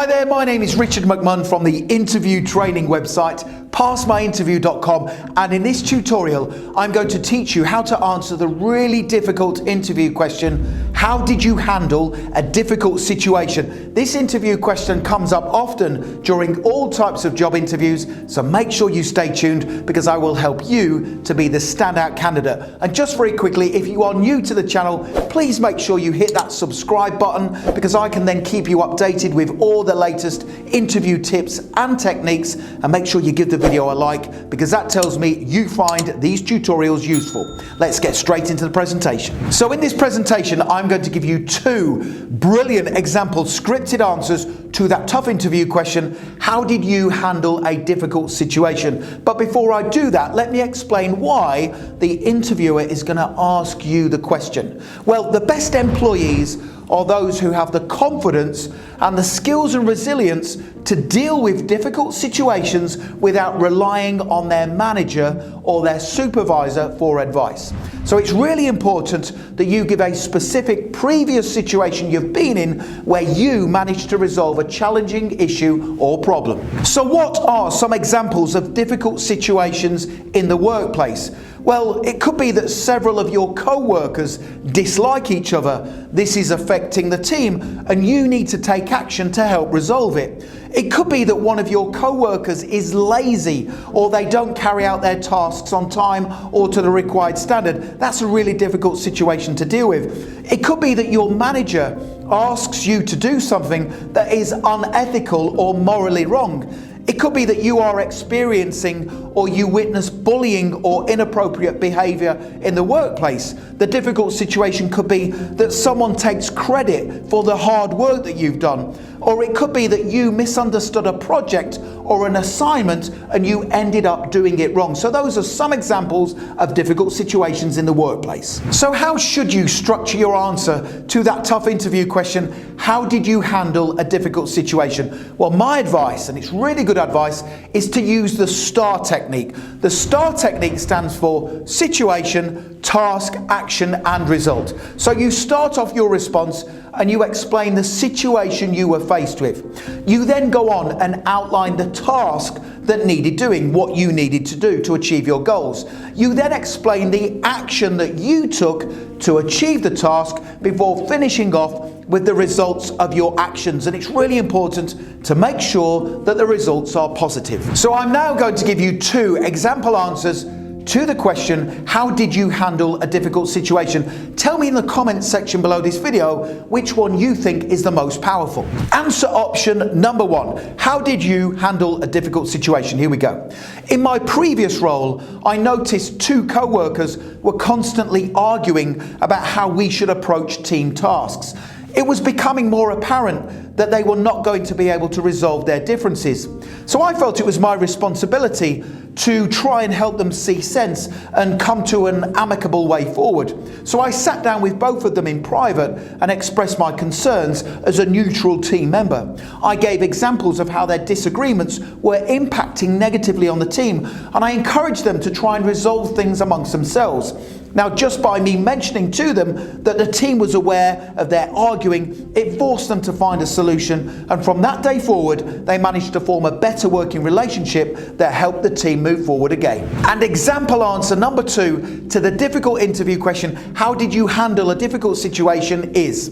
Hi there, my name is Richard McMunn from the interview training website passmyinterview.com, and in this tutorial I'm going to teach you how to answer the really difficult interview question: how did you handle a difficult situation? This interview question comes up often during all types of job interviews, so make sure you stay tuned because I will help you to be the standout candidate. And just very quickly, if you are new to the channel, please make sure you hit that subscribe button because I can then keep you updated with all the latest interview tips and techniques, and make sure you give the video a like because that tells me you find these tutorials useful. Let's get straight into the presentation. So in this presentation I'm going to give you two brilliant example scripted answers to that tough interview question: how did you handle a difficult situation? But before I do that, let me explain why the interviewer is going to ask you the question. Well, the best employees are those who have the confidence and the skills and resilience to deal with difficult situations without relying on their manager or their supervisor for advice. So it's really important that you give a specific previous situation you've been in where you managed to resolve a challenging issue or problem. So what are some examples of difficult situations in the workplace? Well, it could be that several of your co-workers dislike each other. This is affecting the team and you need to take action to help resolve it. It could be that one of your co-workers is lazy or they don't carry out their tasks on time or to the required standard. That's a really difficult situation to deal with. It could be that your manager asks you to do something that is unethical or morally wrong. It could be that you are experiencing or you witness bullying or inappropriate behavior in the workplace. The difficult situation could be that someone takes credit for the hard work that you've done. Or it could be that you misunderstood a project or an assignment and you ended up doing it wrong. So those are some examples of difficult situations in the workplace. So how should you structure your answer to that tough interview question: how did you handle a difficult situation? Well, my advice, and it's really good advice, is to use the STAR technique. The STAR technique stands for situation, task, action and result. So you start off your response and you explain the situation you were faced with. You then go on and outline the task that needed doing, what you needed to do to achieve your goals. You then explain the action that you took to achieve the task before finishing off with the results of your actions. And it's really important to make sure that the results are positive. So I'm now going to give you two example answers to the question: how did you handle a difficult situation? Tell me in the comments section below this video which one you think is the most powerful. Answer option number one: how did you handle a difficult situation? Here we go. In my previous role, I noticed two co-workers were constantly arguing about how we should approach team tasks. It was becoming more apparent that they were not going to be able to resolve their differences. So I felt it was my responsibility to try and help them see sense and come to an amicable way forward. So I sat down with both of them in private and expressed my concerns as a neutral team member. I gave examples of how their disagreements were impacting negatively on the team, and I encouraged them to try and resolve things amongst themselves. Now, just by me mentioning to them that the team was aware of their arguing, it forced them to find a solution, and from that day forward they managed to form a better working relationship that helped the team move forward again. And example answer number two to the difficult interview question: how did you handle a difficult situation? Is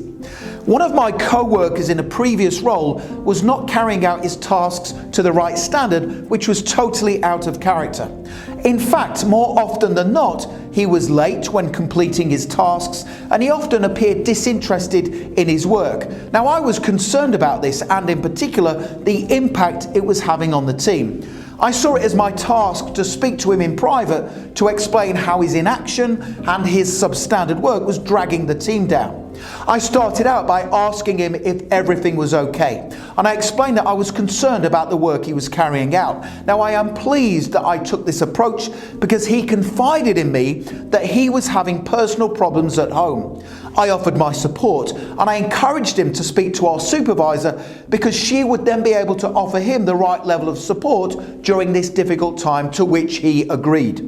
one of my co-workers in a previous role was not carrying out his tasks to the right standard, which was totally out of character. In fact, more often than not, he was late when completing his tasks and he often appeared disinterested in his work. Now, I was concerned about this and in particular the impact it was having on the team. I saw it as my task to speak to him in private to explain how his inaction and his substandard work was dragging the team down. I started out by asking him if everything was okay, and I explained that I was concerned about the work he was carrying out. Now, I am pleased that I took this approach because he confided in me that he was having personal problems at home. I offered my support and I encouraged him to speak to our supervisor because she would then be able to offer him the right level of support during this difficult time, to which he agreed.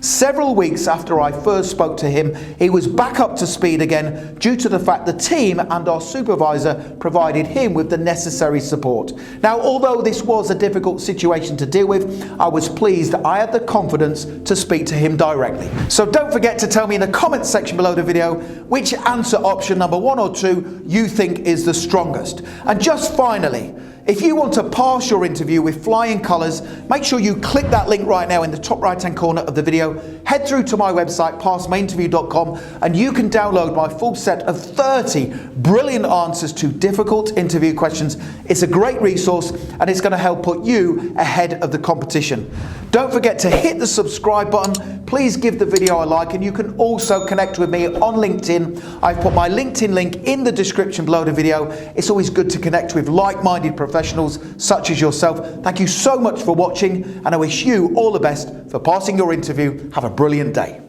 Several weeks after I first spoke to him, he was back up to speed again due to the fact the team and our supervisor provided him with the necessary support. Now, although this was a difficult situation to deal with, I was pleased I had the confidence to speak to him directly. So don't forget to tell me in the comments section below the video which answer option number 1 or 2 you think is the strongest. And just finally, if you want to pass your interview with flying colours, make sure you click that link right now in the top right hand corner of the video. Head through to my website, passmyinterview.com, and you can download my full set of 30 brilliant answers to difficult interview questions. It's a great resource and it's going to help put you ahead of the competition. Don't forget to hit the subscribe button. Please give the video a like, and you can also connect with me on LinkedIn. I've put my LinkedIn link in the description below the video. It's always good to connect with like-minded professionals such as yourself. Thank you so much for watching, and I wish you all the best for passing your interview. Have a brilliant day.